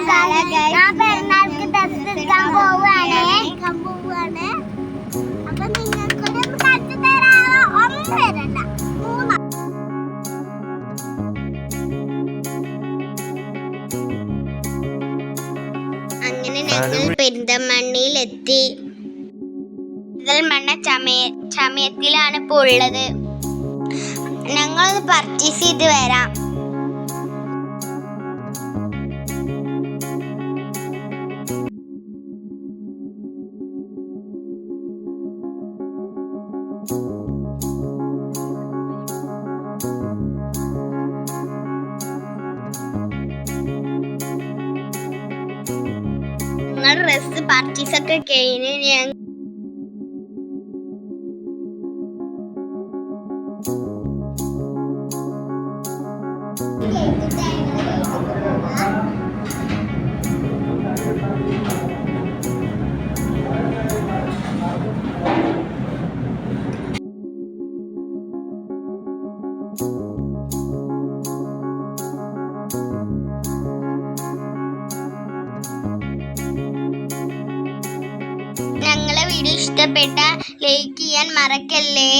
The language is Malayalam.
ഞാൻ പെരുന്നാൾക്ക് ഡ്രസ് എടുക്കാൻ പോവാണ്. അപ്പൊ നിങ്ങൾക്കൊരു തച്ചു തരാമോ? ഒന്നും വരണ്ട, മൂന്ന്. അങ്ങനെ ഞങ്ങൾ പെരിന്തൽമണ്ണയിലെത്തി. പെരിന്തൽമണ്ണ ചമയത്തിലാണ് ഇപ്പോൾ ഉള്ളത്. ഞങ്ങളൊന്ന് പർച്ചേസ് ചെയ്ത് വരാം. ഞങ്ങൾ ഡ്രസ് പർച്ചേസ് ഒക്കെ കഴിഞ്ഞ് ഞങ്ങളെ വീഡിയോ ഇഷ്ടപ്പെട്ട ലൈക്ക് ചെയ്യാൻ മറക്കല്ലേ.